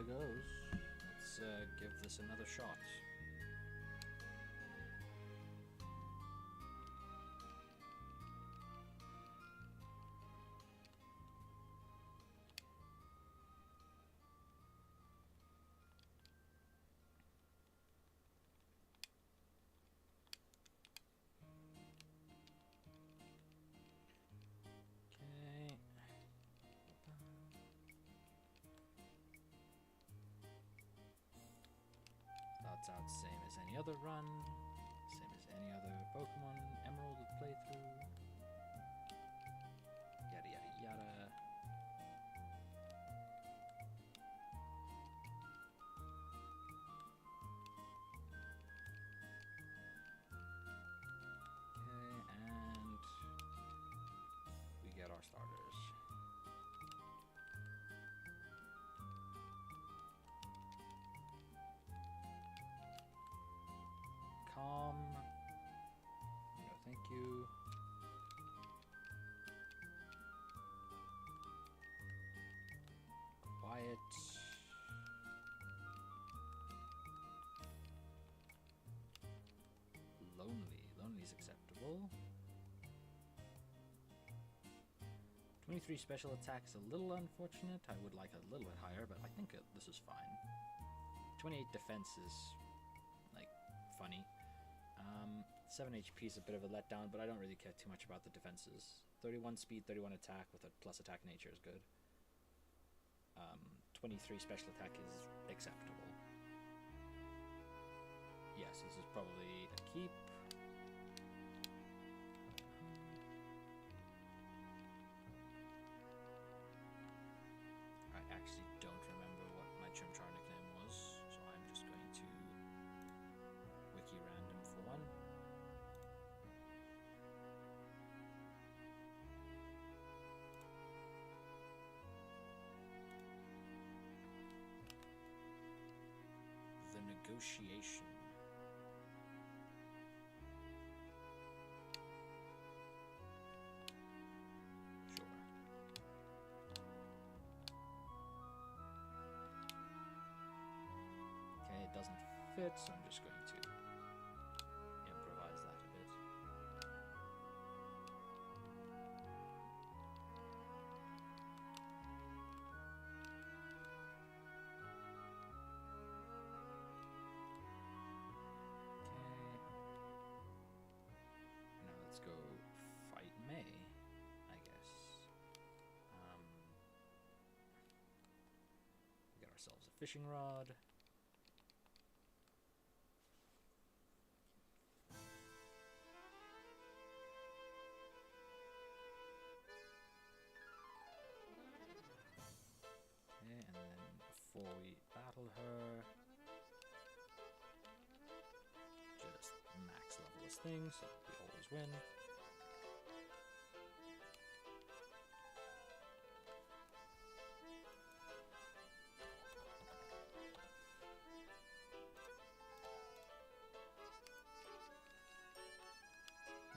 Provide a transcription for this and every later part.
goes. Let's give this another shot. Okay. Starts out same as any other run, same as any other Pokemon Emerald playthrough. Yada yada yada. Okay, and we get our starters. Calm. No, thank you. Quiet. Lonely. Lonely is acceptable. 23 special attack is a little unfortunate. I would like a little bit higher, but I think this is fine. 28 defense is, like, funny. 7 HP is a bit of a letdown, but I don't really care too much about the defenses. 31 speed, 31 attack with a plus attack nature is good. 23 special attack is acceptable. Yes, this is probably a keep. I actually don't remember what my Chimchar nickname was, so I'm just going to wiki random for one. The negotiation. Sure. Okay, it doesn't fit, so I'm just going to improvise that a bit. Let's go fight May, I guess. We got ourselves a fishing rod. Okay, and then before we battle her, just max level this thing so we always win.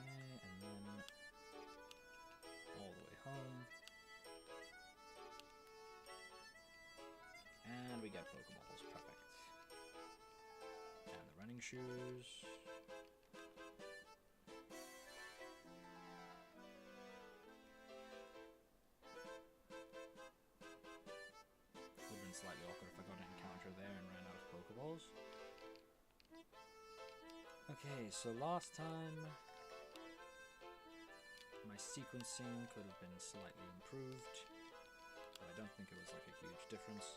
Okay, and then all the way home. And we get Pokeballs, perfect. And the running shoes. Would have been slightly awkward if I got an encounter there and ran out of Pokeballs. Okay, so last time my sequencing could have been slightly improved, but I don't think it was like a huge difference.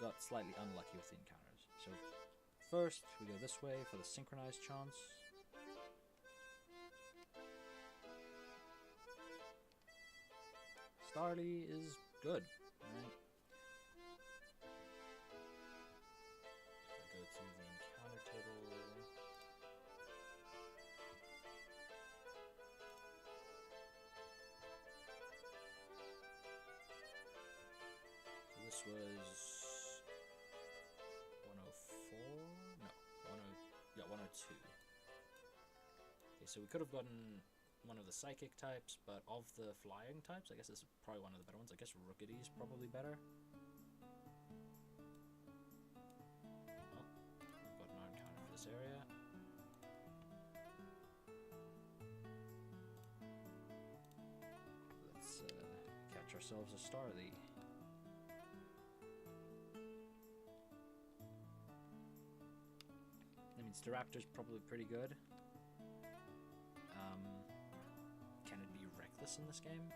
Got slightly unlucky with the encounters. So first we go this way for the synchronized chance. Starly is good, right? Go to the encounter table. So this was 104? No, 102. Okay, so we could have gotten one of the psychic types, but of the flying types, I guess this is probably one of the better ones. I guess Rookity is probably better. catch ourselves a Starly. That means the Raptor's probably pretty good. Can it be reckless in this game?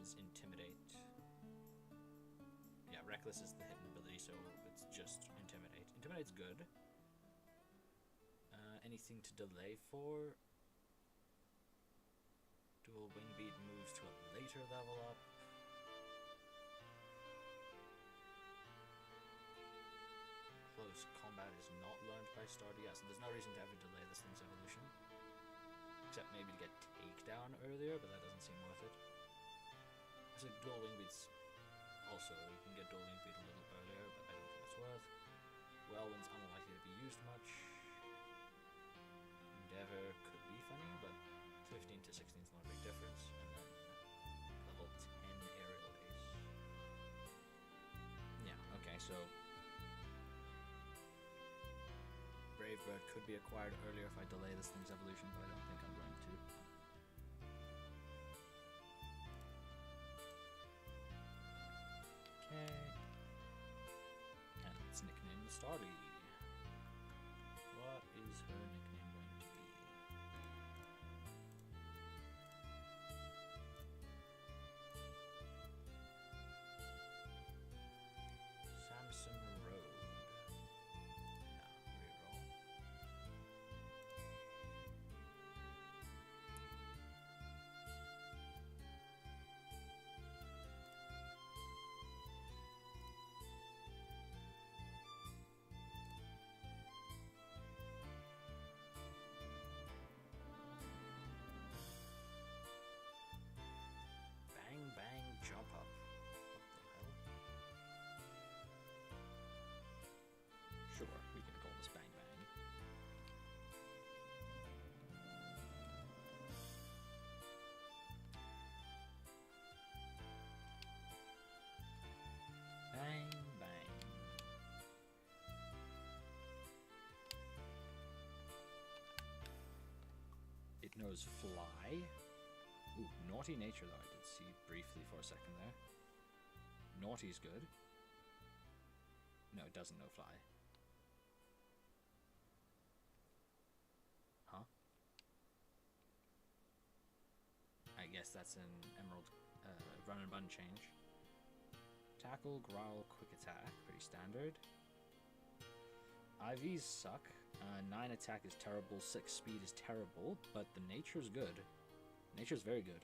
Intimidate. Yeah, reckless is the hidden ability, so it's just intimidate. Intimidate's good. Anything to delay for? Dual wing beat moves to a later level up. Close combat is not learned by Starly. Yeah, so there's no reason to ever delay this thing's evolution. Except maybe to get takedown earlier, but that doesn't seem worth it. So dual wing beats also, you can get dual wing beat a little earlier, but I don't think it's worth. Wellwind's unlikely to be used much. Endeavor could be funny, but 15 to 16 is not a big difference. And then level 10 aerial ace. Yeah, okay, so Brave Bird could be acquired earlier if I delay this thing's evolution, but I don't think I'm going to. And let's nickname the Starly. What is her nickname going to be? Samson Road. Yeah, reroll. Jump up. What the hell? Sure, we can call this Bang Bang. Bang Bang. It knows fly. Ooh, naughty nature though, I did see briefly for a second there. Naughty's good. No, it doesn't know fly. Huh? I guess that's an Emerald Run&Bun change. Tackle, growl, quick attack, pretty standard. IVs suck. 9 attack is terrible, 6 speed is terrible, but the nature's good. Nature's very good.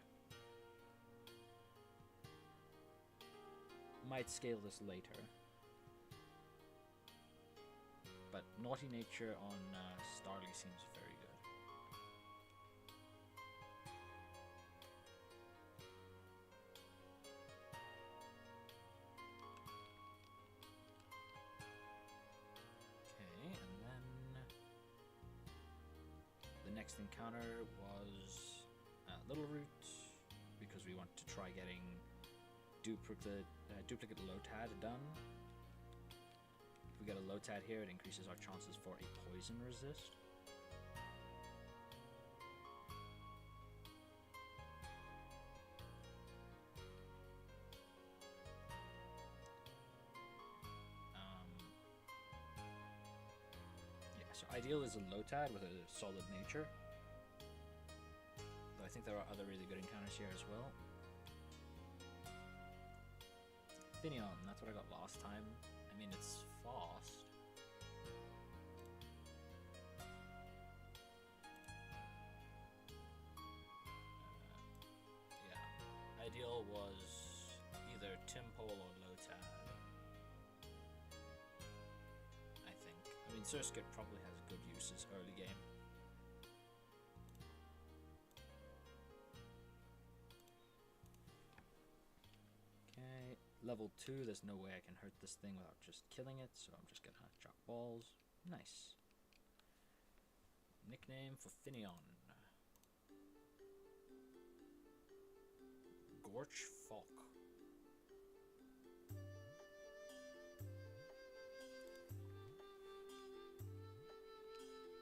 Might scale this later. But Naughty Nature on Starly seems very good. Okay, and then the next encounter was Little Root, because we want to try getting duplicate Lotad done. If we get a Lotad here, it increases our chances for a poison resist. Yeah, so ideal is a Lotad with a solid nature. Though I think there are other really good encounters here as well. Finneon, that's what I got last time. I mean, it's fast. Yeah. Ideal was either Timpole or Lotad. I think. I mean, Surskit probably has good uses early game. Level 2, there's no way I can hurt this thing without just killing it, so I'm just gonna drop balls. Nice. Nickname for Finneon. Gorch Falk.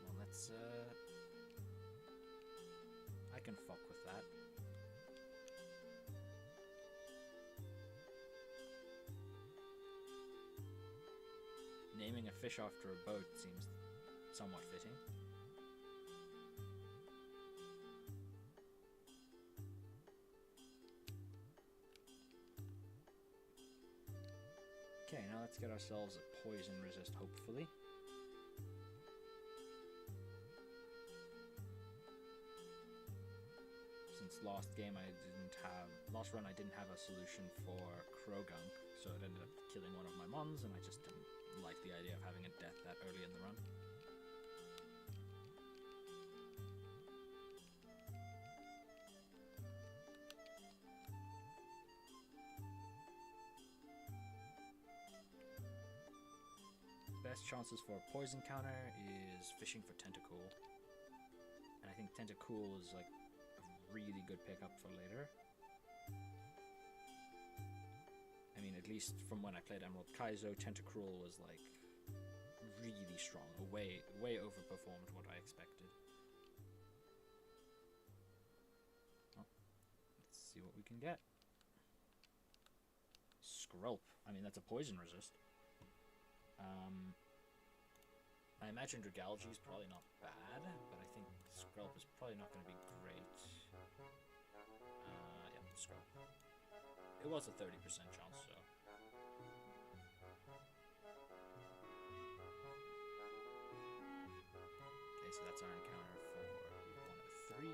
Well, let's, I can fuck with that. Naming a fish after a boat seems somewhat fitting. Okay, now let's get ourselves a poison resist, hopefully. Since last run I didn't have a solution for Krogunk, so it ended up killing one of my mons, and I just didn't like the idea of having a death that early in the run. Best chances for a poison counter is fishing for Tentacool. And I think Tentacool is like a really good pickup for later. I mean, at least from when I played Emerald Kaizo, Tentacruel was like really strong, way overperformed what I expected. Well, let's see what we can get. Skrelp. I mean, that's a poison resist. I imagine Dragalge is probably not bad, but I think Skrelp is probably not going to be great. Yeah, Skrelp. It was a 30% chance, so. Okay, so that's our encounter for 1 of 3.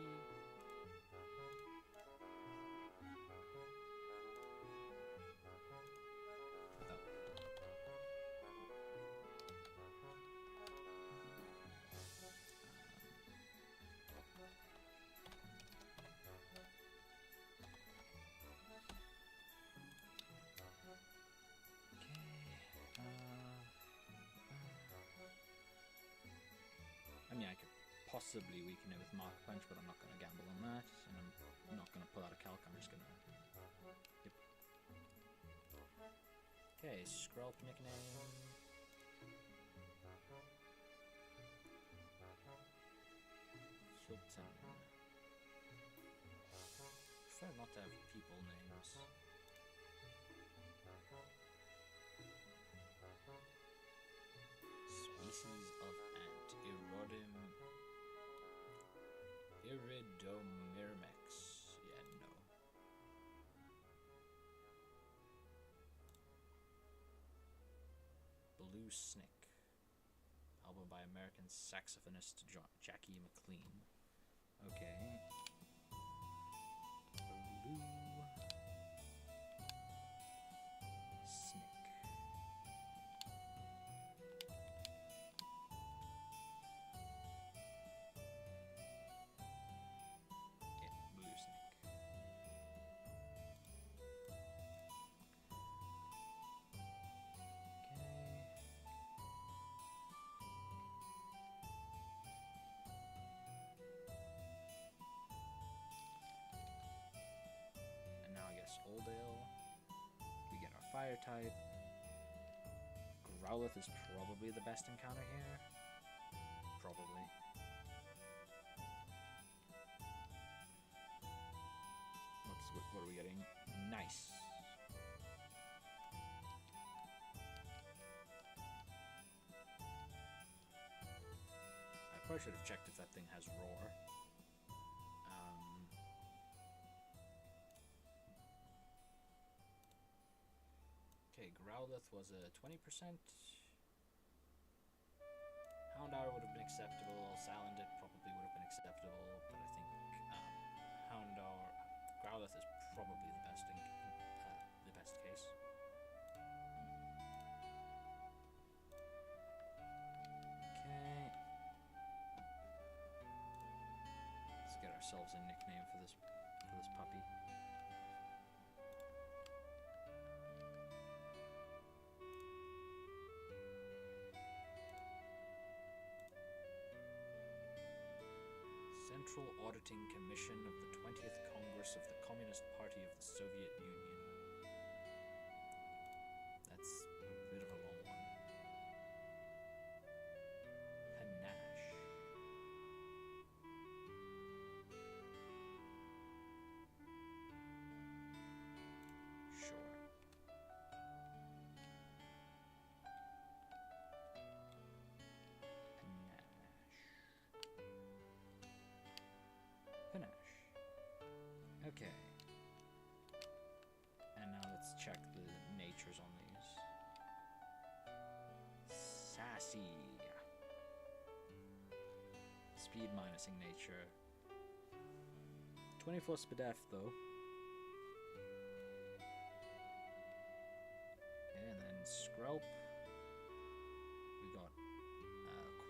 I mean, I could possibly weaken it with Mark Punch, but I'm not going to gamble on that, and I'm not going to pull out a calc, I'm just going to... Yep. Okay, Skrelp nickname... Hilton. Prefer not to have people names. Species of ant. Iridomyrmex. Yeah, no. Blue Snick. Album by American saxophonist Jackie McLean. Okay. Blue Snick. Oldale. We get our fire type. Growlithe is probably the best encounter here. Probably. What are we getting? Nice. I probably should have checked if that thing has roar. Okay, Growlithe was a 20%. Houndour would have been acceptable. Salandit probably would have been acceptable, but I think Growlithe is probably the best case. Okay. Let's get ourselves a nickname for this puppy. Auditing Commission of the 20th Congress of the Communist Party of the Soviet Union. That's a bit of a long one. Panache. Sure. Panache. Okay. And now let's check the natures on these. Sassy. Speed minusing nature. 24 Spadef though. Okay, and then Skrelp. We got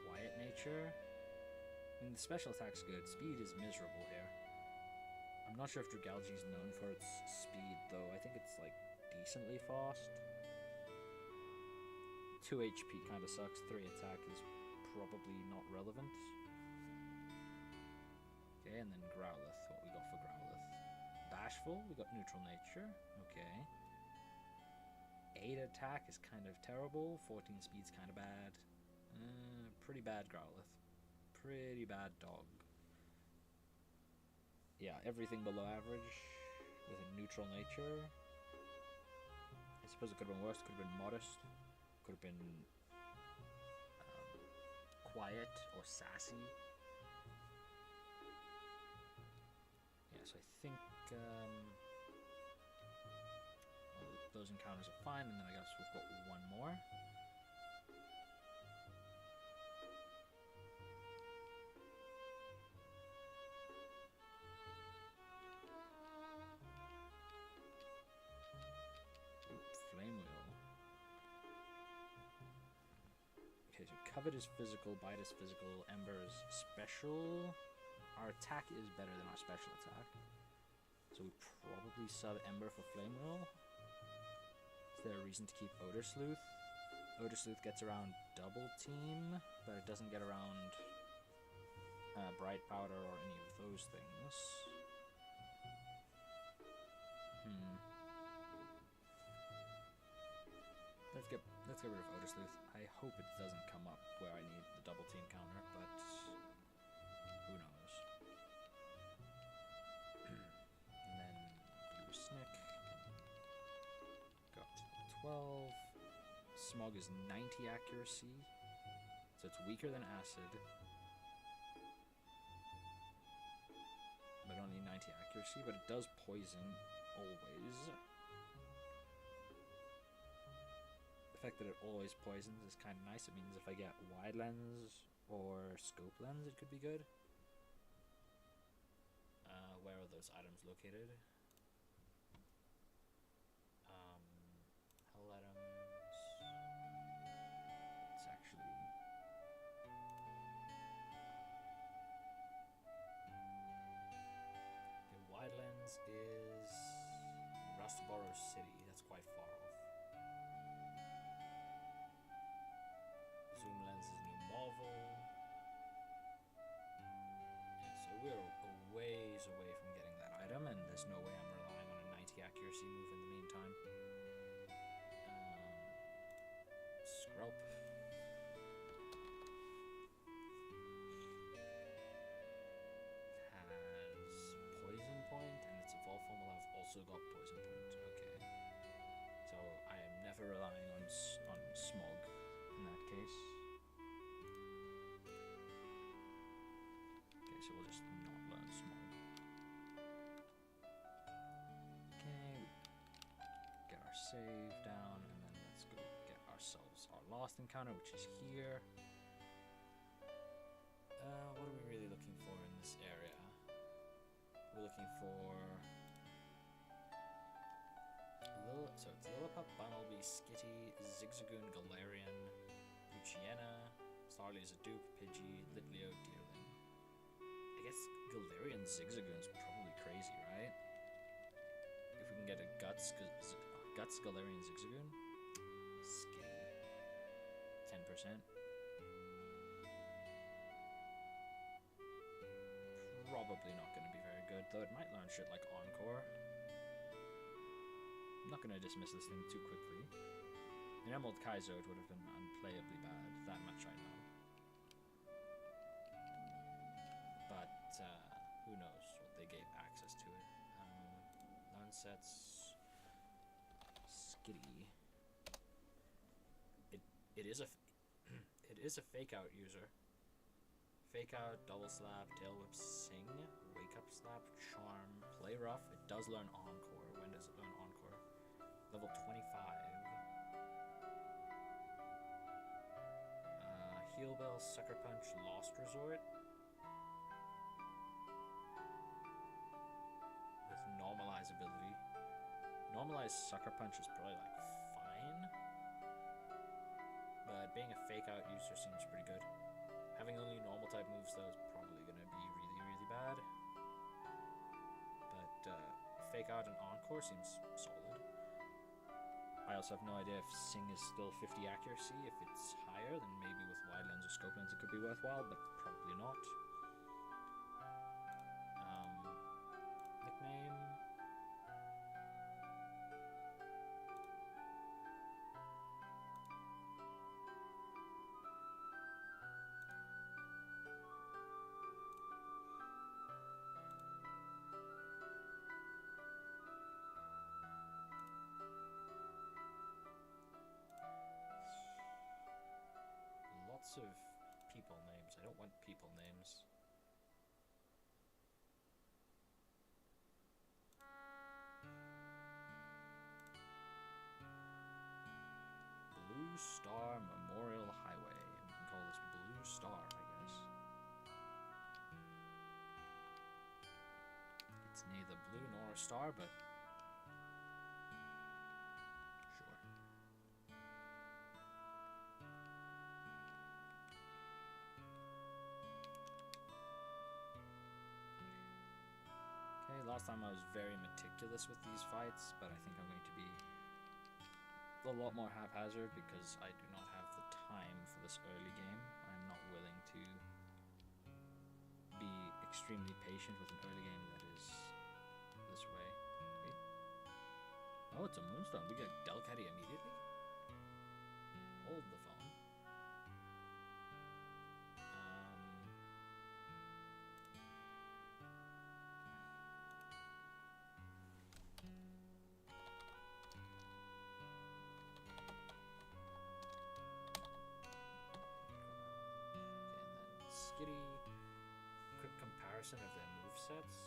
quiet nature. I mean, the special attack's good. Speed is miserable here. I'm not sure if Dragalge is known for its speed, though. I think it's, like, decently fast. 2 HP kind of sucks. 3 attack is probably not relevant. Okay, and then Growlithe. What we got for Growlithe? Bashful. We got neutral nature. Okay. 8 attack is kind of terrible. 14 speed's kind of bad. Pretty bad Growlithe. Pretty bad dog. Yeah, everything below average with a neutral nature. I suppose it could have been worse. Could have been modest. Could have been quiet or sassy. Yeah, so I think well, those encounters are fine, and then I guess we've got one more. Covet is physical, Bite is physical, Ember is special. Our attack is better than our special attack. So we probably sub Ember for Flame Wheel. Is there a reason to keep Odor Sleuth? Odor Sleuth gets around Double Team, but it doesn't get around Bright Powder or any of those things. Let's get rid of Odor Sleuth. I hope it doesn't come up where I need the double team counter, but who knows. And then Snick got 12. Smog is 90 accuracy, so it's weaker than Acid, but only 90 accuracy, but it does poison always. The fact that it always poisons is kind of nice. It means if I get wide lens or scope lens, it could be good. Where are those items located? Hell items. It's actually... Okay, wide lens is Rustboro City. That's quite far off. Zoom lens is New Marvel. Yeah, so we're a ways away from getting that item, and there's no way I'm relying on a 90 accuracy move in the meantime. Skrelp. Has Poison Point, and its evolved form will have also got Poison Point. Okay. So I am never relying on Smog in that case. Okay, so we'll just not learn Smog. Okay, get our save down, and then let's go get ourselves our last encounter, which is here. What are we really looking for in this area? We're looking for... So it's Lillipup, Bunnelby, Skitty, Zigzagoon, Galarian, Luciana, Starly is a dupe, Pidgey, Litleo, Deerling. I guess Galarian Zigzagoon's probably crazy, right? If we can get a Guts Galarian Zigzagoon, Skitty, 10%. Probably probably not going to be very good, though it might learn shit like Encore. I'm not going to dismiss this thing too quickly. In Emerald Kaizo, it would have been unplayably bad, that much I know. But who knows what they gave access to it. Learn sets... Skitty. It is a fake out user. Fake out, double slap, tail whip, sing, wake up slap, charm, play rough. It does learn Encore. When does it learn Encore? Level 25. Heal Bell, Sucker Punch, Lost Resort. With Normalize ability. Normalize Sucker Punch is probably like fine. But being a fake out user seems pretty good. Having only normal type moves though is probably going to be really, really bad. But fake out and Encore seems solid. I also have no idea if Sing is still 50 accuracy. If it's higher, then maybe with Wide Lens or Scope Lens it could be worthwhile, but probably not. Nickname... Lots of people names. I don't want people names. Blue Star Memorial Highway. We can call this Blue Star, I guess. It's neither blue nor a star, but last time I was very meticulous with these fights, but I think I'm going to be a lot more haphazard because I do not have the time for this early game. I'm not willing to be extremely patient with an early game that is this way. Wait. Oh, it's a Moonstone. We get Delcatty immediately? Hold the phone. Skitty, quick comparison of their movesets.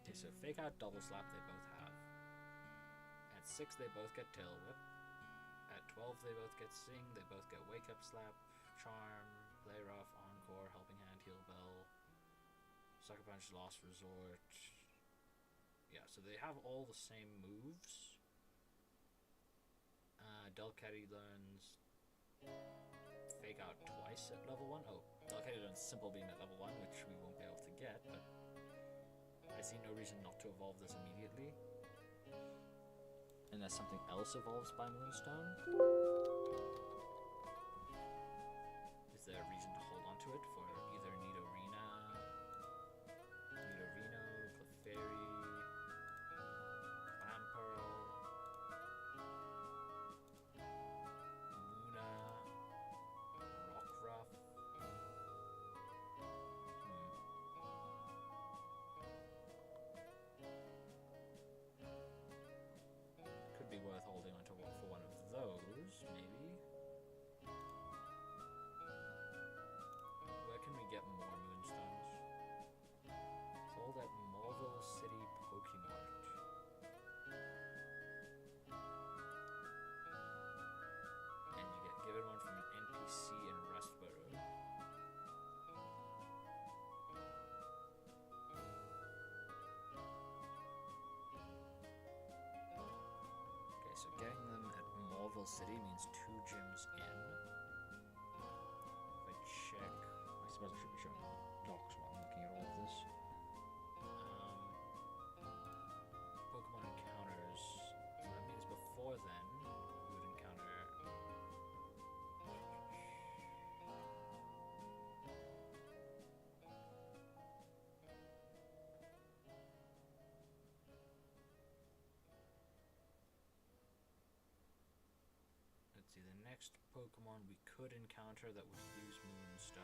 Okay, so fake out, double slap they both have. At 6 they both get tail whip. At 12 they both get sing, they both get wake up slap, charm, play rough, encore, helping hand, heal bell, sucker punch, lost resort. Yeah, so they have all the same moves. Delcatty learns fake out twice at level 1. Oh, Delcatty learns simple beam at level 1, which we won't be able to get, but I see no reason not to evolve this immediately. Unless something else evolves by Moonstone. Is there a reason to hold on to it for either Nidorino, Clefairy, Clamperl, Muna, Rockruff? Could be worth holding on to for one of those, maybe. Where can we get more Moonstones? Sold at Marvel City Pokemon. And you get given one from an NPC in Rustboro. Okay, so getting them at Marvel City means 2 gyms in. If I check, I suppose I should be showing docs while I'm looking at all of this. Pokemon encounters. So that means before then, we would encounter next Pokemon we could encounter that would use Moonstone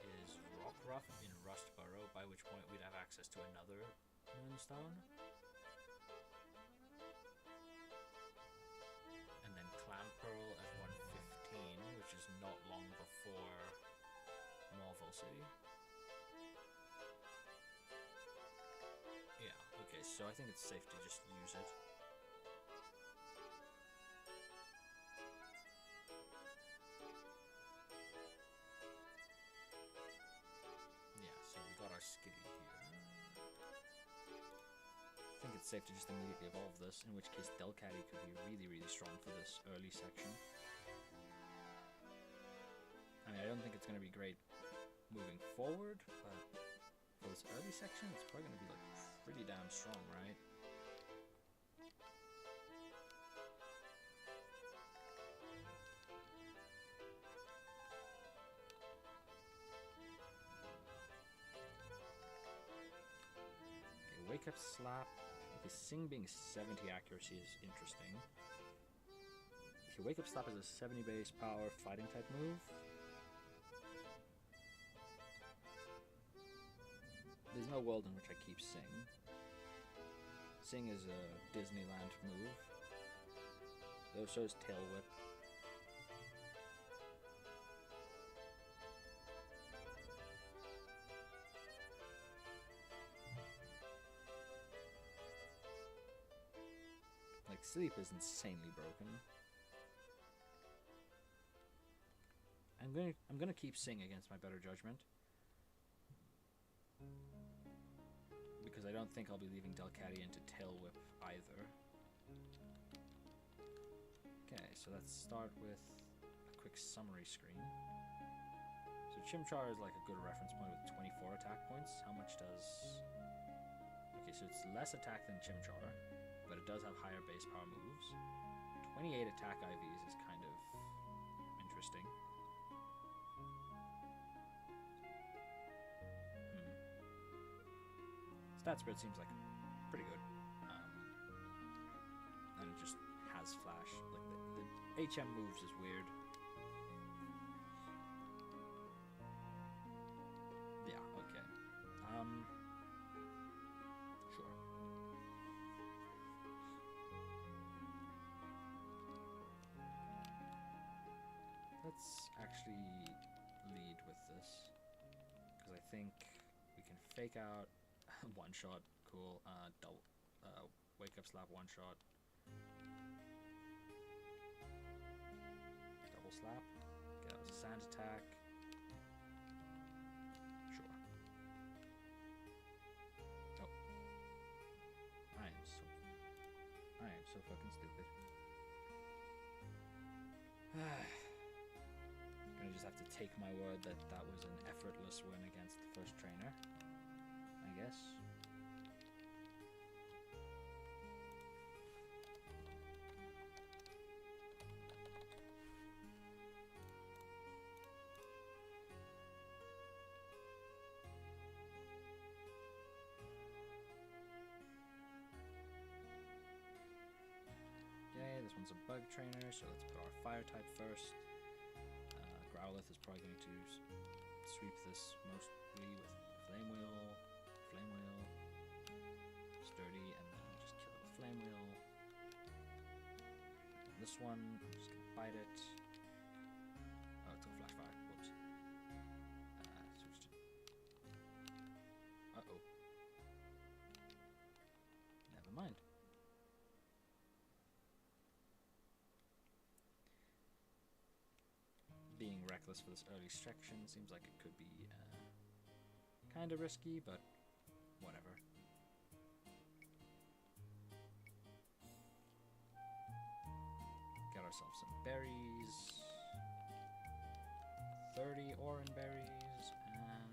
is Rockruff in Rustboro, by which point we'd have access to another Moonstone. And then Clamperl at 115, which is not long before Mauville City. Yeah, okay, so I think it's safe to just use it. Yeah, so we got our Skitty here. I think it's safe to just immediately evolve this, in which case Delcatty could be really, really strong for this early section. I mean, I don't think it's going to be great moving forward, but for this early section, it's probably going to be like pretty damn strong, right? Okay, Wake Up Slap. Okay, Sing being 70 accuracy is interesting. Okay, Wake Up Slap is a 70 base power fighting type move. There's no world in which I keep Sing. Sing is a Disneyland move. Though so is Tail Whip. Like, Sleep is insanely broken. I'm gonna keep Sing against my better judgment. Because I don't think I'll be leaving Delcatty into Tail Whip either. Okay, so let's start with a quick summary screen. So Chimchar is like a good reference point with 24 attack points. How much does... Okay, so it's less attack than Chimchar, but it does have higher base power moves. 28 attack IVs is kind of interesting. Stat spread seems like pretty good. And it just has flash. Like the HM moves is weird. Yeah, okay. Sure. Let's actually lead with this. Because I think we can fake out one shot, cool. Wake Up Slap, one shot. Double slap. Okay, that was a sand attack. Sure. Oh. I am so fucking stupid. Gonna just have to take my word that that was an effortless win against the first trainer, I guess. Okay, this one's a bug trainer, so let's put our fire type first. Growlithe is probably going to sweep this mostly with Flame Wheel, Sturdy, and then just kill it with Flame Wheel. And this one, I'm just going to bite it. Oh, it's got Flash Fire. Whoops. Switched it. Uh-oh. Never mind. Being reckless for this early section seems like it could be kind of risky, but whatever. Get ourselves some berries. 30 Oran berries and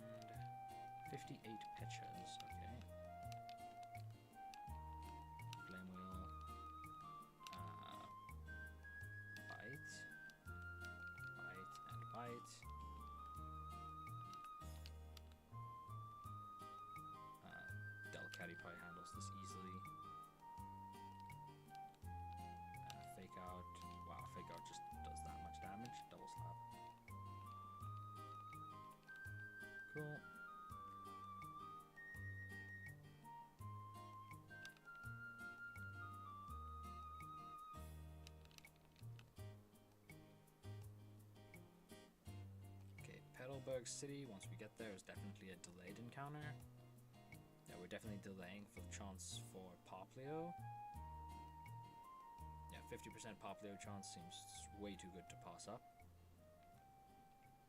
58 Petchers. Okay. Flame Wheel. Bite. Bite. Delcatty probably handles this easily. Blipbug City, once we get there, is definitely a delayed encounter. Yeah, we're definitely delaying for the chance for Poplio. Yeah, 50% Poplio chance seems way too good to pass up.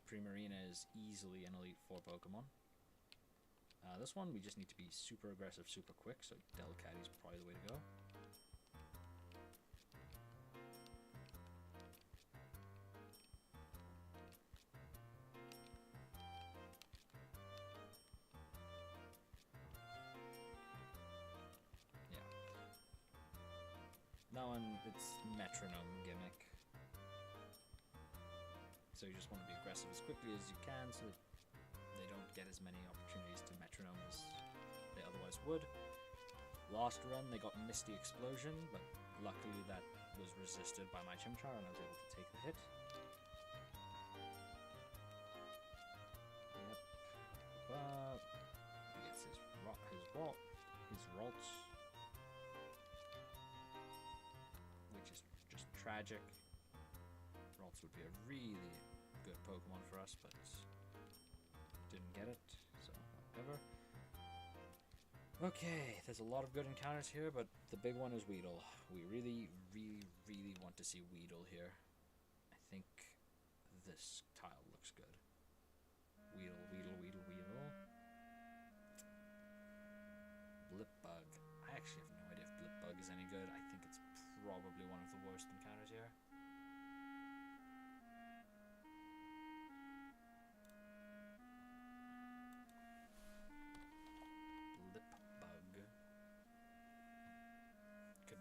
Primarina is easily an Elite 4 Pokemon. This one, we just need to be super aggressive, super quick, so Delcatty's probably the way to go. Yeah. That one, it's metronome gimmick. So you just want to be aggressive as quickly as you can so that they don't get as many opportunities to metronome as they otherwise would. Last run they got Misty Explosion, but luckily that was resisted by my Chimchar and I was able to take the hit. Yep. He gets his Ralts, which is just tragic. Ralts would be a really good Pokemon for us, but didn't get it, so whatever. Okay, there's a lot of good encounters here, but the big one is Weedle. We really, really, really want to see Weedle here. I think this tile looks good. Weedle, Weedle, Weedle, Weedle. Blipbug. I actually have no idea if Blipbug is any good. I think it's probably one of the worst encounters here.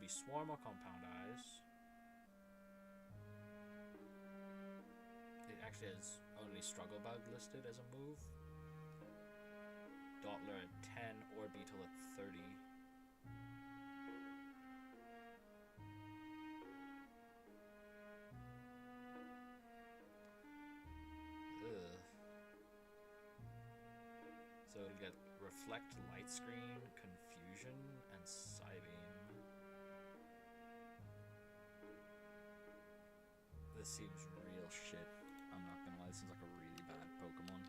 Swarm or Compound Eyes. It actually has only Struggle Bug listed as a move. Dottler at 10 or Beetle at 30. Ugh. So it'll get Reflect, Light Screen, Confusion, and Psybeam. This seems real shit. I'm not gonna lie, this seems like a really bad Pokemon.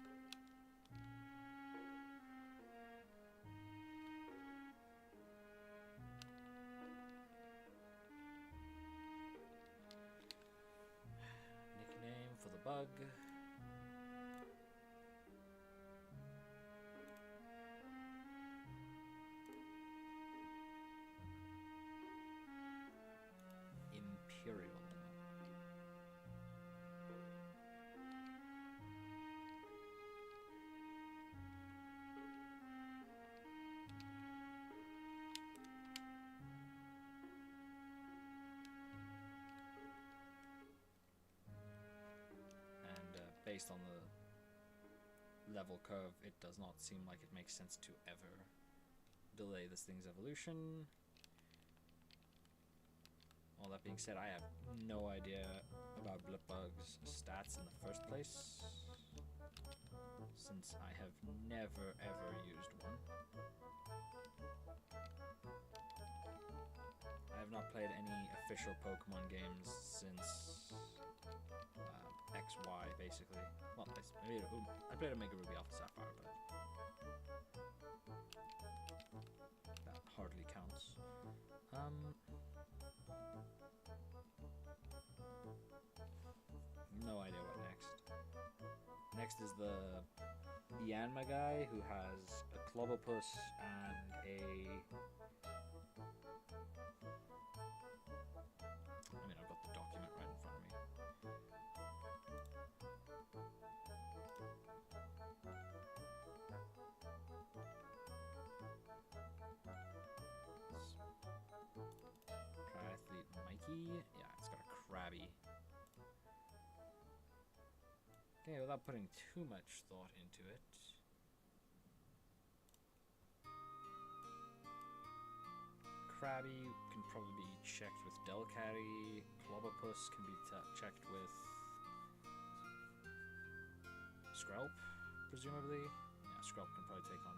Nickname for the bug. Imperial. Based on the level curve, it does not seem like it makes sense to ever delay this thing's evolution. All that being said, I have no idea about Blipbug's stats in the first place, since I have never ever used one. I have not played any official Pokemon games since XY, basically. Well, I played Omega Ruby Alpha Sapphire, but that hardly counts. No idea what next. Next is the Yanma guy, who has a Clobbopus and a... I mean, I've got the document right in front of me. Triathlete Mikey. Yeah, it's got a Krabby. Okay, without putting too much thought into it. Krabby can probably be checked with Delcatty. Clobbopus can be checked with Skrelp, presumably. Yeah, Skrelp can probably take on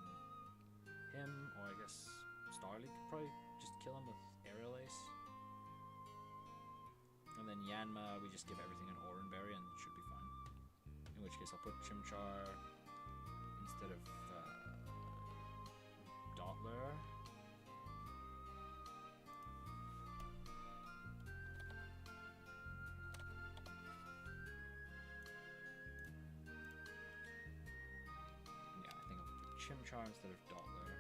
him, or I guess Starly could probably just kill him with Aerial Ace. And then Yanma, we just give everything an Oran Berry and it should be fine. And In which case I'll put Chimchar instead of Dottler. Yeah, I think I'll put Chimchar instead of Dottler.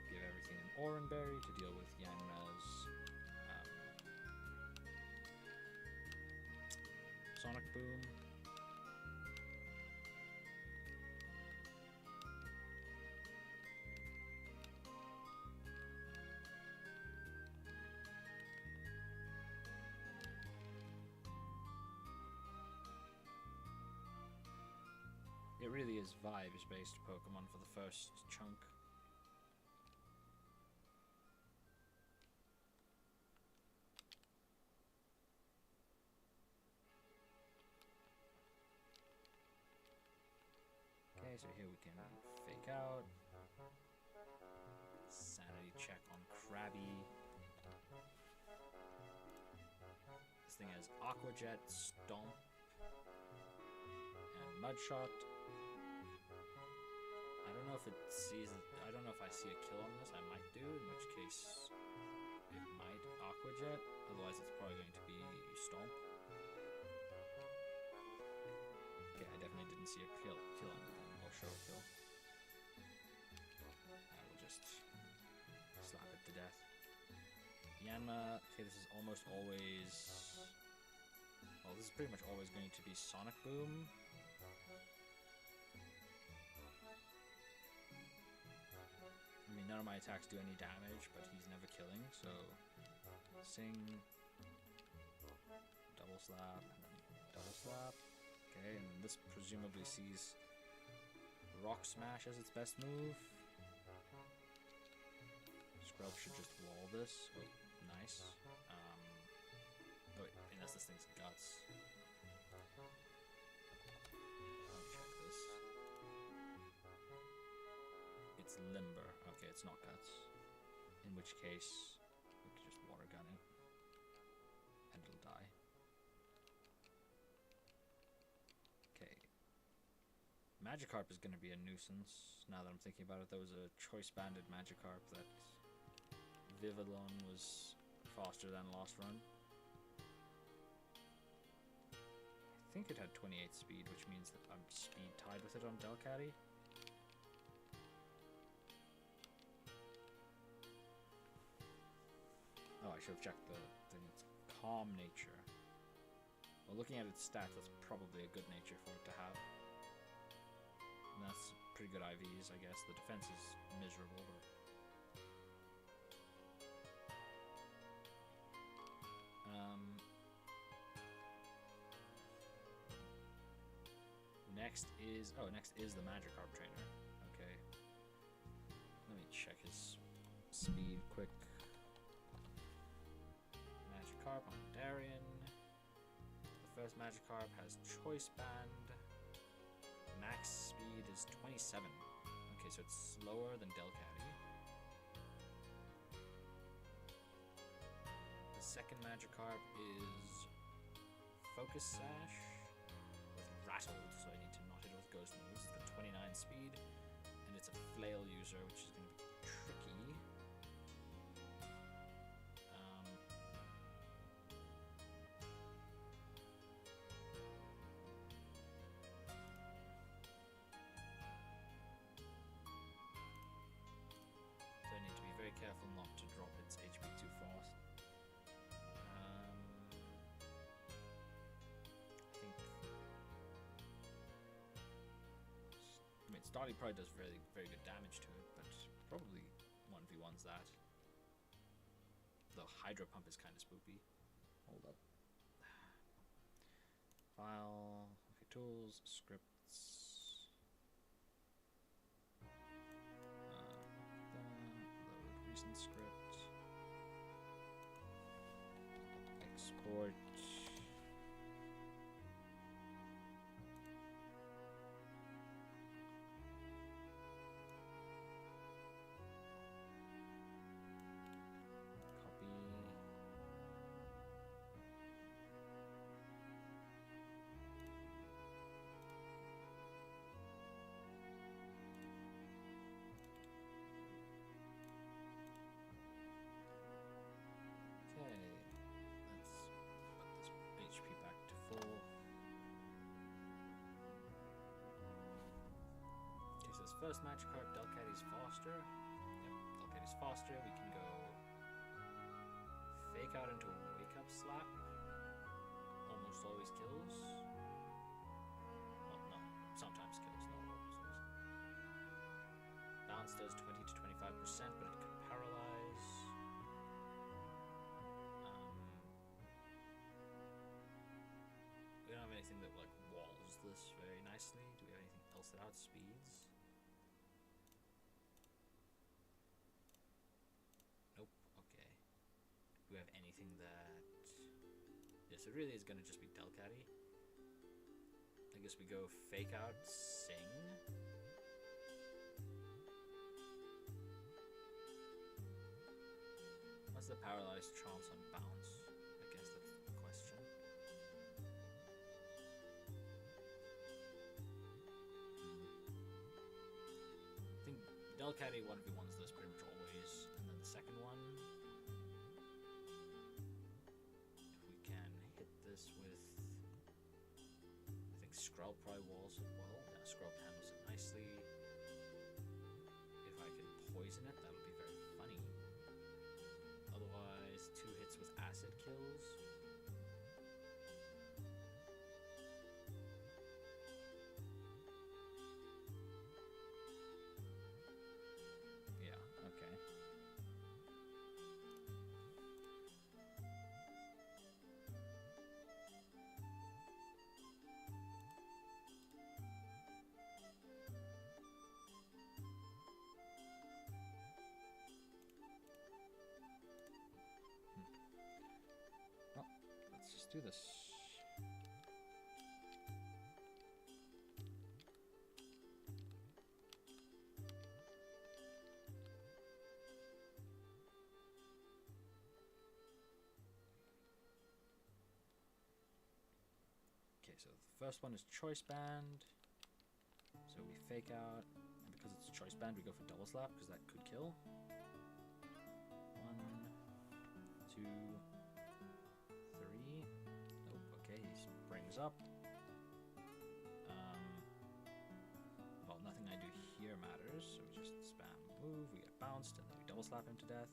Give everything an Oranberry to deal with Yanma's Sonic Boom. It really is vibes-based Pokemon for the first chunk. Okay, so here we can fake out. Sanity check on Krabby. This thing has Aqua Jet, Stomp, and Mudshot. I don't know if it sees it. I don't know if I see a kill on this. I might do, in which case it might Aqua Jet. Otherwise, it's probably going to be Stomp. Okay, I definitely didn't see a kill on it then, or show a kill. I will just slap it to death. Yanma. Okay, this is almost always. Well, this is pretty much always going to be Sonic Boom. I mean, none of my attacks do any damage, but he's never killing, so Sing, double slap, and then double slap. Okay, and this presumably sees Rock Smash as its best move. Scrub should just wall this. Oh, nice. Oh wait, unless this thing's Guts. I'll check this. It's Limber. Okay, it's not Guts. In which case, we could just Water Gun it. And it'll die. Okay. Magikarp is going to be a nuisance, now that I'm thinking about it. There was a Choice Banded Magikarp that Vivillon was faster than last run. I think it had 28 speed, which means that I'm speed tied with it on Delcatty. Oh, I should have checked the thing. It's Calm Nature. Well, looking at its stats, that's probably a good nature for it to have. And that's pretty good IVs, I guess. The defense is miserable, but... next is the Magikarp trainer. Okay. Let me check his speed quick. Magikarp on Darien. The first Magikarp has Choice Band. Max speed is 27. Okay, so it's slower than Delcatty. The second Magikarp is Focus Sash with Rattled, so I need to not hit it with Ghost moves. It's got 29 speed, and it's a Flail user, which is going to be tricky. So I need to be very careful not to drop its HP too fast. Starly probably does very good damage to it, but probably 1v1s that. The Hydro Pump is kind of spoopy. Hold up. File. Okay, tools, scripts. Load recent script. Export. first Magikarp, Delcatty's faster. Yep, Delcatty's faster. We can go Fake Out into a Wake Up Slap. Almost always kills. Well, no, sometimes kills, not always. Bounce does 20 to 25%, but it could paralyze. We don't have anything that like walls this very nicely. Do we have anything else that outspeeds? Nope. Okay. Do we have anything that? Yes, it really is going to just be Delcatty. I guess we go Fake Out, Sing. What's the paralyzed chance on bounce? I guess that's the question. I think Delcatty 1v1s this pretty much always, and then the second one, if we can hit this with, I think Skrull probably walls it well. Yeah, Skrull handles it nicely. If I can poison it, that would be very funny. Otherwise, 2 hits with acid kills. Yeah, okay. Well, let's just do this. Okay, so the first one is Choice Band. So we Fake Out, and because it's Choice Band, we go for Double Slap, because that could kill. 1, 2, 3. Nope, okay, he springs up. Well, nothing I do here matters, so we just spam move, we get bounced, and then we Double Slap him to death.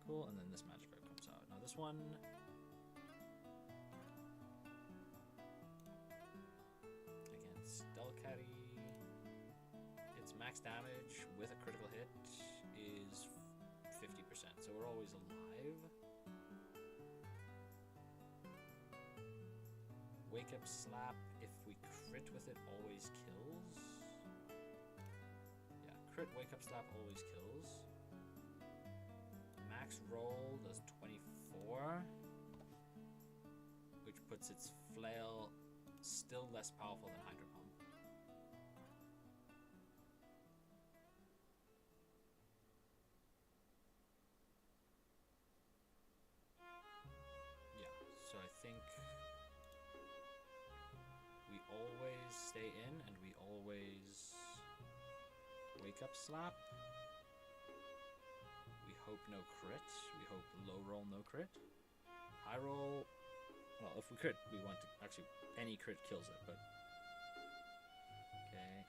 Cool, and then this Magikarp comes out. Now this one... against Delcatty, its max damage with a critical hit is 50%, so we're always alive. Wake Up Slap, if we crit with it, always kills. Yeah, crit Wake Up Slap always kills. Max roll does 24, which puts its flail still less powerful than Hydro Pump. Yeah, so I think we always stay in and we always Wake Up Slap. We hope no crit. We hope low roll no crit. High roll, well, if we crit, we want to, actually, any crit kills it, but... Okay.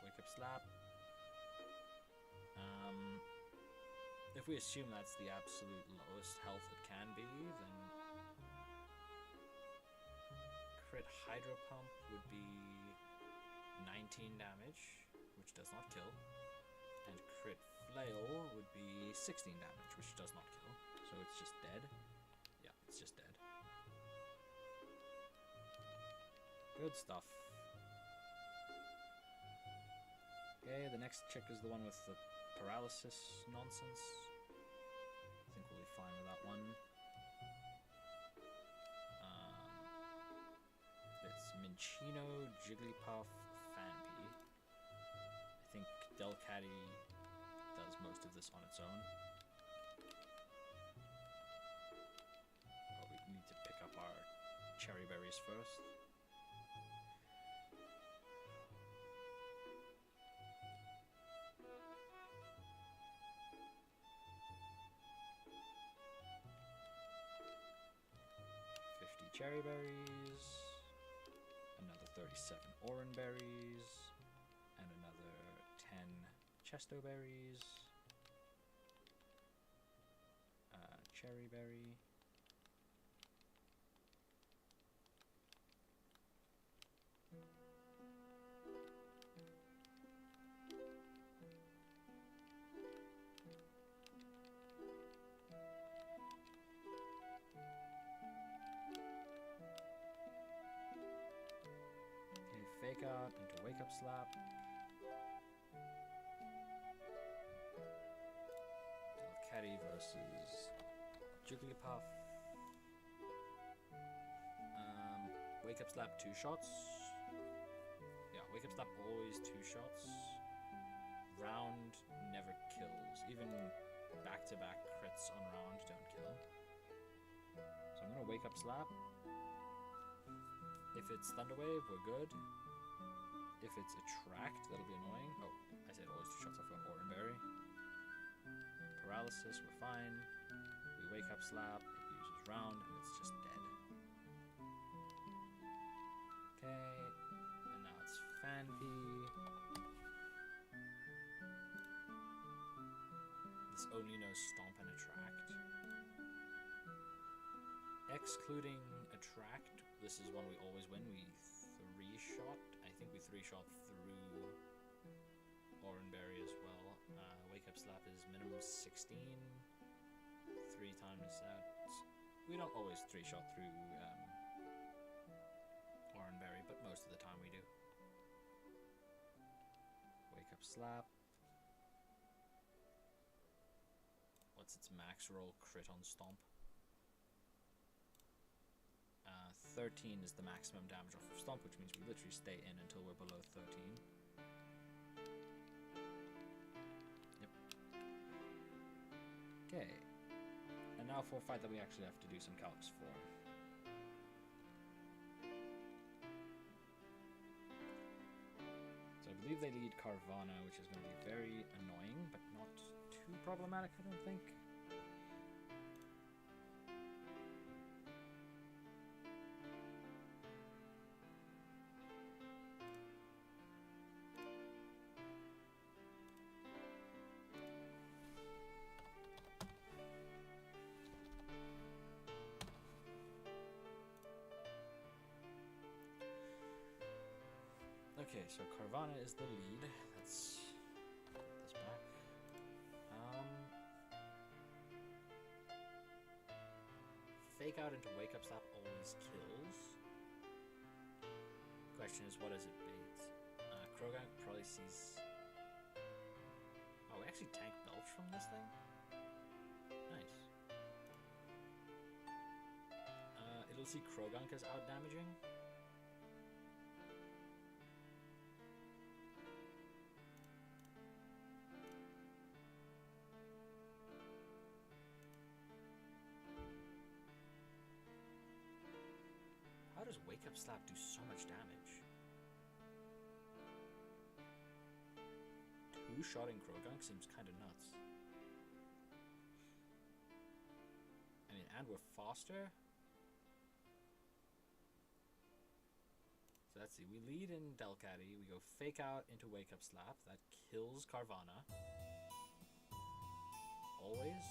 Wake Up Slap. If we assume that's the absolute lowest health it can be, then... Crit Hydro Pump would be 19 damage, which does not kill. And crit Flail would be 16 damage, which does not kill. So it's just dead. Yeah, it's just dead. Good stuff. Okay, the next chick is the one with the paralysis nonsense. I think we'll be fine with that one. It's Minchino, Jigglypuff, Phanpy. I think Delcatty does most of this on its own. Oh, we need to pick up our cherry berries first. Cherry berries, another 37 orange berries, and another Chesto berries. Cherry berry. Okay, fake out into wake up slap. Delcatty versus Jigglypuff. Wake up slap 2 shots. Yeah, wake up slap always 2 shots. Round never kills. Even back-to-back crits on round don't kill. So I'm gonna wake up slap. If it's Thunder Wave, we're good. If it's Attract, that'll be annoying. Oh, I said always 2 shots. I forgot Oranberry. Paralysis, we're fine. We wake up slap, it uses round, and it's just dead. Okay, and now it's Fanpy. This only knows Stomp and Attract. Excluding Attract, this is one we always win. We 3-shot. I think we 3-shot through Oranberry as well. Wake up slap is minimum 16. 3 times that. We don't always 3-shot through Oranberry, but most of the time we do. Wake up slap. What's its max roll crit on Stomp? 13 is the maximum damage off of Stomp, which means we literally stay in until we're below 13. Yep. Okay. And now for a fight that we actually have to do some calcs for. So I believe they lead Carvana, which is going to be very annoying, but not too problematic, I don't think. Okay, so Carvana is the lead. Let's put this back. Fake out into wake up slap always kills. Question is, what does it bait? Krogan probably sees. Oh, we actually tank Belch from this thing? Nice. It'll see Krogunk as out damaging. How does Wake Up Slap do so much damage? 2-shotting Krogunk seems kind of nuts. I mean, and we're faster. So let's see, we lead in Delcatty, we go Fake Out into Wake Up Slap, that kills Carvana. Always.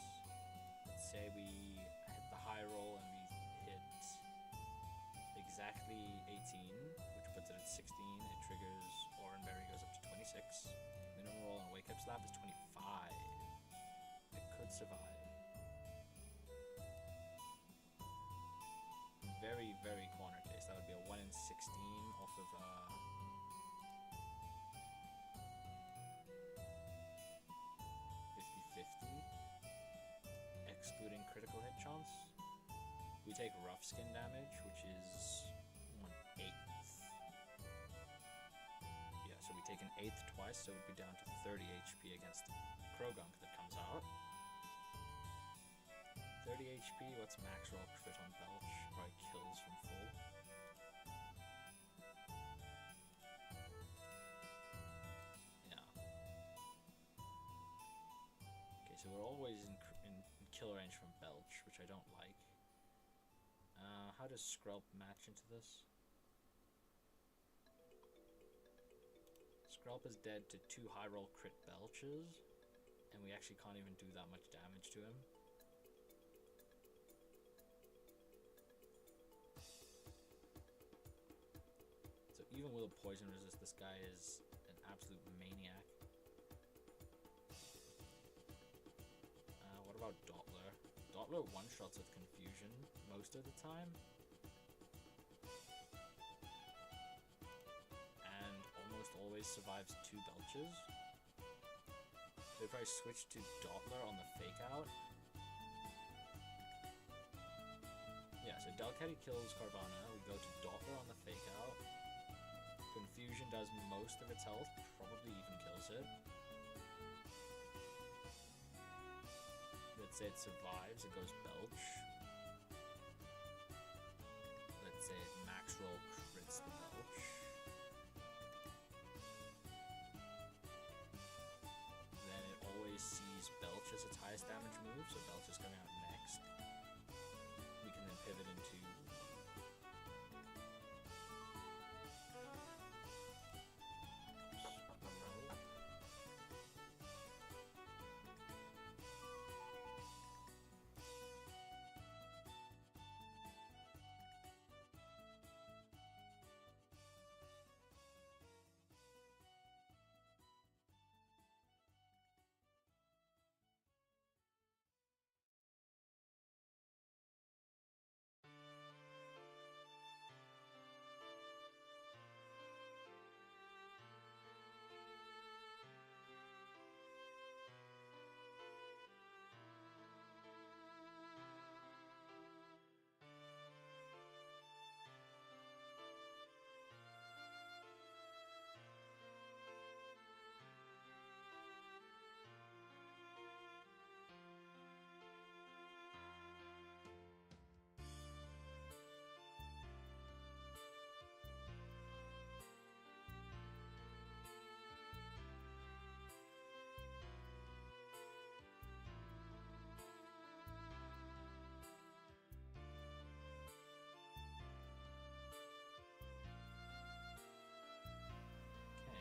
Let's say we hit the high roll and we hit exactly 18, which puts it at 16. It triggers Oranberry, goes up to 26. Minimum roll on Wake Up Slap is 25. It could survive. Very, very corner case. That would be a 1 in 16 off of 50-50. Excluding critical hit chance. We take rough skin damage, which is 1/8. Yeah, so we take an 1/8 twice, so it would be down to 30 HP against Krogunk that comes out. 30 HP, what's max roll crit on Belch? Probably kills from full. Yeah. Okay, so we're always in kill range from Belch, which I don't like. How does Skrelp match into this? Skrelp is dead to 2 high roll crit belches, and we actually can't even do that much damage to him. So even with a poison resist, this guy is an absolute maniac. What about Doppler? Doppler one-shots with confusion most of the time. And almost always survives 2 belches. So if I switch to Doppler on the fake out. Yeah, so Delcatty kills Carvanha. We go to Doppler on the fake out. Confusion does most of its health, probably even kills it. Let's say it survives, it goes belch. Let's say it max roll crits the belch. Then it always sees belch as its highest damage move, so belch is coming out next. We can then pivot into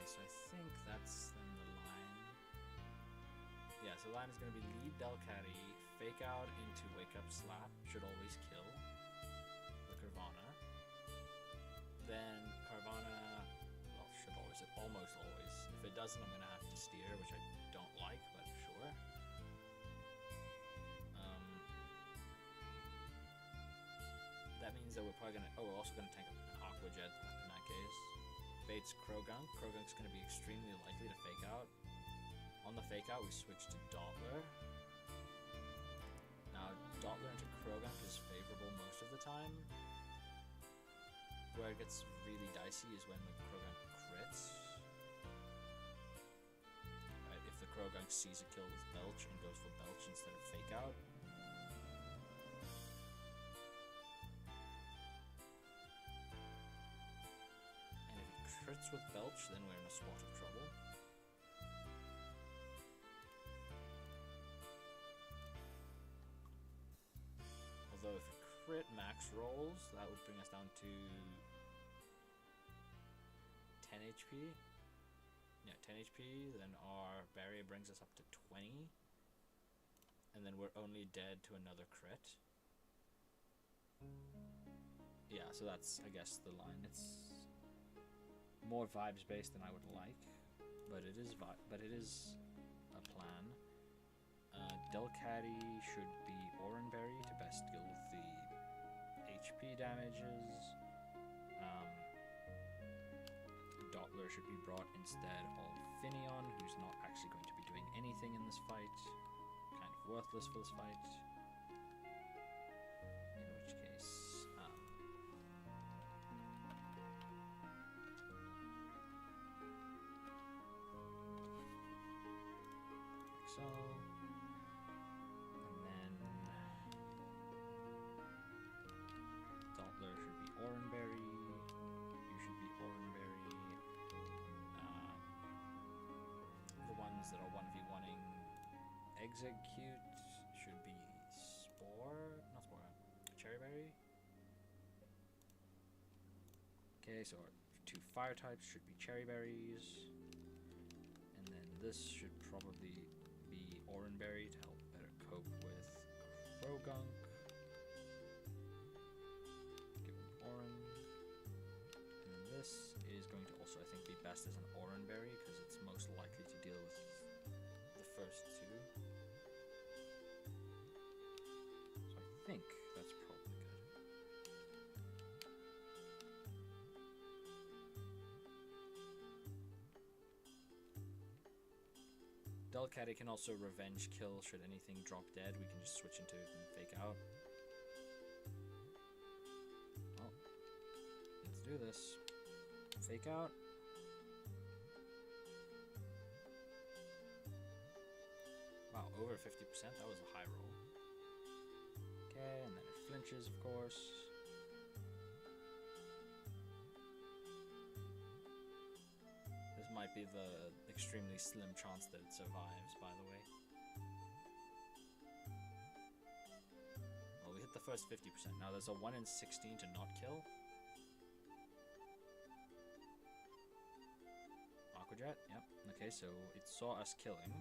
so I think that's then the line. Yeah, so the line is going to be lead Delcatty, fake out into wake up slap, should always kill the Carvanha. Then Carvanha, well, should always, almost always. If it doesn't, I'm going to have to steer, which I don't like, but sure. That means that we're probably going to, we're also going to take an Aqua Jet in that case. Baits Krogunk. Krogunk's going to be extremely likely to fake out. On the fake out, we switch to Doppler. Now, Doppler into Krogunk is favorable most of the time. Where it gets really dicey is when the Krogunk crits. Right, if the Krogunk sees a kill with Belch and goes for Belch instead of fake out. Crits with Belch, then we're in a spot of trouble. Although if a crit max rolls, that would bring us down to 10 HP. Yeah, 10 HP, then our barrier brings us up to 20. And then we're only dead to another crit. Yeah, so that's, I guess, the line. It's more vibes based than I would like, but it is a plan. Delcatty should be Oranberry to best deal with the HP damages. Doppler should be brought instead of Finneon, who's not actually going to be doing anything in this fight. Kind of worthless for this fight. In which case, so, and then Doppler should be Oranberry, you should be Oranberry, the ones that are 1v1ing Execute should be Cherryberry. Okay, so our 2 fire types should be Cherryberries. And then this should probably be Oranberry to help better cope with Krogunk. Give him Oran. And then this is going to also, I think, be best as an Oranberry because it's most likely to deal with the first two. So I think that's probably good. Delcatty can also revenge kill should anything drop dead. We can just switch into it and fake out. Well, let's do this. Fake out. Wow, over 50%. That was a high roll. Okay, and then it flinches, of course. This might be the extremely slim chance that it survives, by the way. Well, we hit the first 50%. Now there's a 1 in 16 to not kill. Aquajet, yep. Okay, so it saw us killing.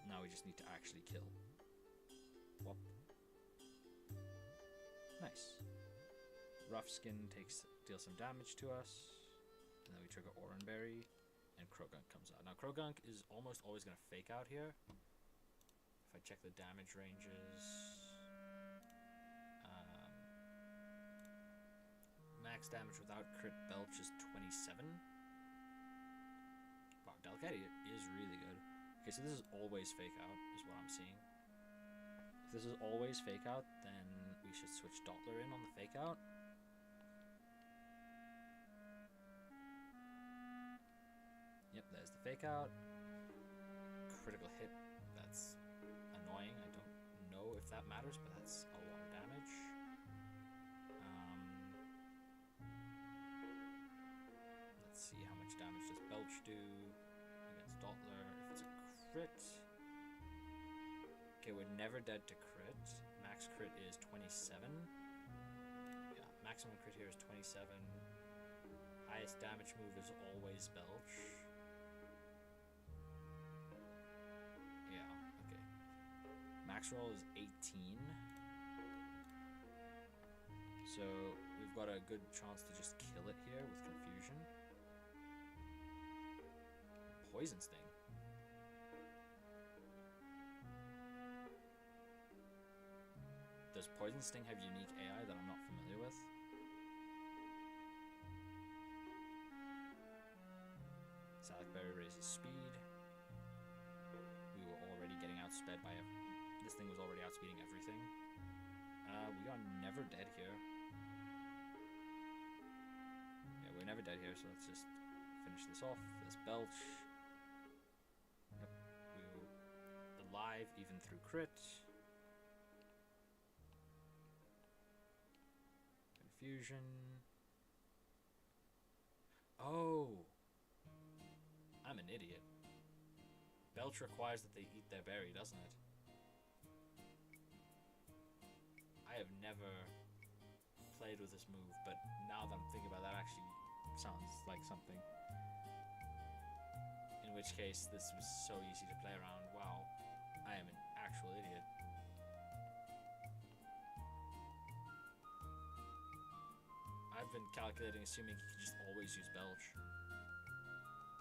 Now we just need to actually kill. Whoop. Nice. Rough Skin deals some damage to us. And then we trigger Oranberry, and Krogunk comes out. Now Krogunk is almost always going to fake out here. If I check the damage ranges, max damage without crit belch is 27. Wow, Delcatty is really good. Okay, so this is always fake out, is what I'm seeing. If this is always fake out, then we should switch Doppler in on the fake out. Yep, there's the fake out. Critical hit. That's annoying. I don't know if that matters, but that's a lot of damage. Let's see how much damage does Belch do against Doppler. If it's a crit. Okay, we're never dead to crit. Max crit is 27. Yeah, maximum crit here is 27. Highest damage move is always Belch. Max roll is 18. So we've got a good chance to just kill it here with Confusion. Poison Sting. Does Poison Sting have unique AI that I'm not familiar with? Salicberry raises speed. We were already getting outsped by this thing was already outspeeding everything. We are never dead here. Yeah, we're never dead here, so let's just finish this off. This Belch. Yep, we were alive even through crit. Confusion. Oh! I'm an idiot. Belch requires that they eat their berry, doesn't it? I have never played with this move, but now that I'm thinking about that, actually sounds like something. In which case, this was so easy to play around. Wow, I am an actual idiot. I've been calculating, assuming he can just always use Belch.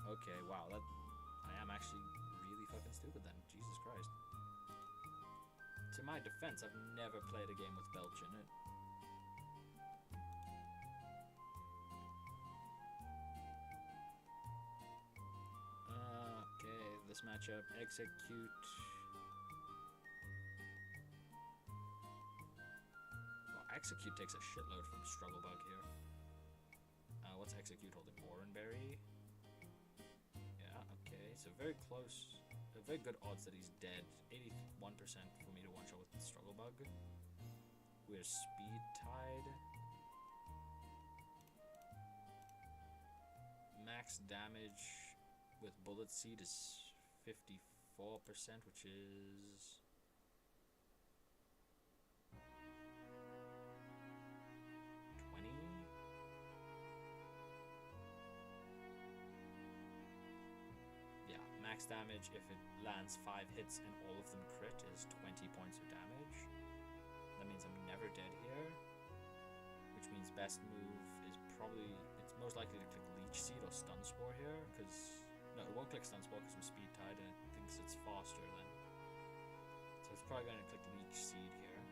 Okay, wow, I am actually really fucking stupid then. Jesus Christ. To my defense, I've never played a game with Belch in it. Okay, this matchup, Execute. Well, Execute takes a shitload from Struggle Bug here. What's Execute holding? Oranberry? Yeah, okay, so very close. Very good odds that he's dead. 81% for me to one-shot with the Struggle Bug. We're Speed Tide. Max damage with Bullet Seed is 54%, which is... max damage if it lands 5 hits and all of them crit is 20 points of damage. That means I'm never dead here, which means best move is probably, it's most likely to click Leech Seed or Stun Spore here, because, no, it won't click Stun Spore because I'm speed tied and it thinks it's faster then. So it's probably going to click Leech Seed here.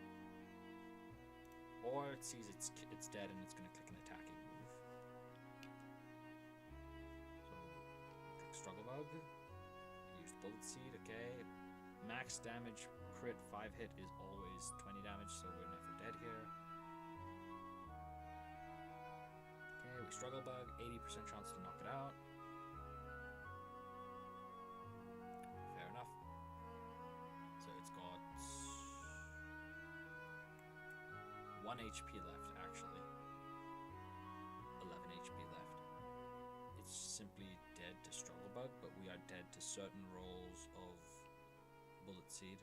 Or it sees it's dead and it's going to click an attacking move. So, click Struggle Bug. Used Bullet Seed, okay. Max damage crit 5 hit is always 20 damage, so we're never dead here. Okay, we Struggle Bug, 80% chance to knock it out. Fair enough. So it's got 1 HP left, actually. 11 HP left. It's simply dead to Struggle Bug, but we are dead to certain rolls of Bullet Seed.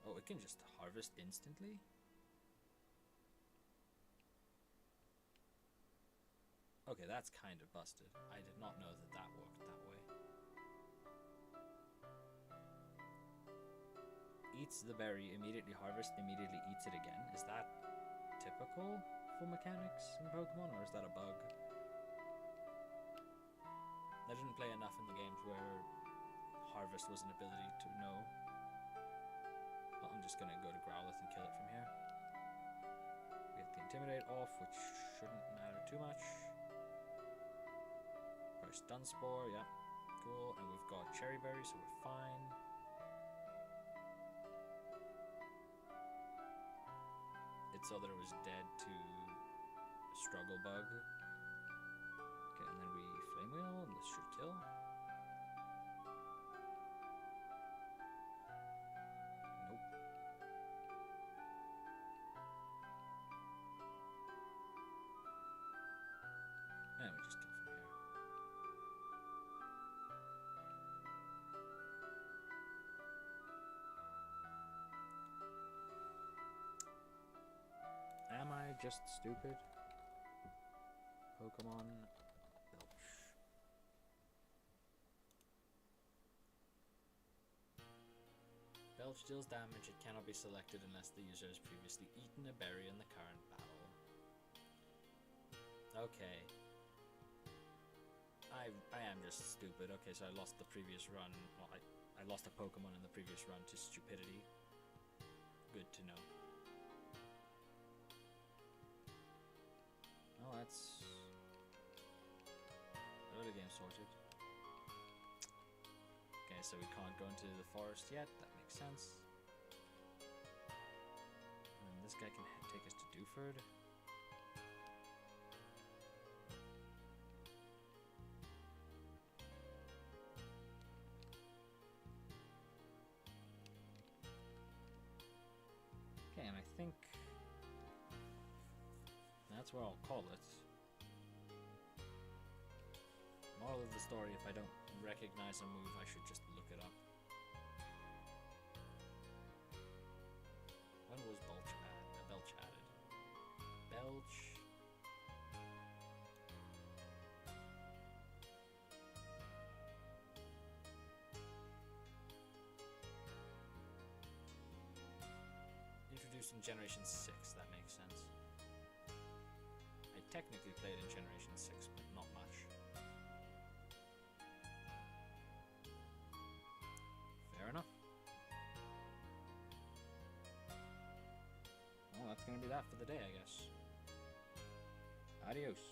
Oh, it can just harvest instantly? Okay, that's kind of busted. I did not know that that worked that way. Eats the berry, immediately harvest, immediately eats it again. Is that typical for mechanics in Pokemon, or is that a bug? I didn't play enough in the games where harvest was an ability to know. Well, I'm just gonna go to Growlithe and kill it from here. We get the Intimidate off, which shouldn't matter too much. Probably Stun Spore, yeah, cool. And we've got Cherry Berry, so we're fine. It saw that it was dead to Struggle Bug. Okay, and then we Flame Wheel, and this should kill. Nope. And we just kill from here. Am I just stupid? Pokemon Belch. Belch deals damage. It cannot be selected unless the user has previously eaten a berry in the current battle. Okay. I am just stupid. Okay, so I lost the previous run. Well, I lost a Pokemon in the previous run to stupidity. Good to know. Oh, that's early game sorted. Okay, so we can't go into the forest yet. That makes sense. And then this guy can take us to Dewford. Okay, and I think that's where I'll call it. Moral of the story, if I don't recognize a move, I should just look it up. When was Belch added? Belch. Introduced in Generation 6, that makes sense. I technically played in Generation 6, but not much. Fair enough. Well, that's gonna be that for the day, I guess. Adios.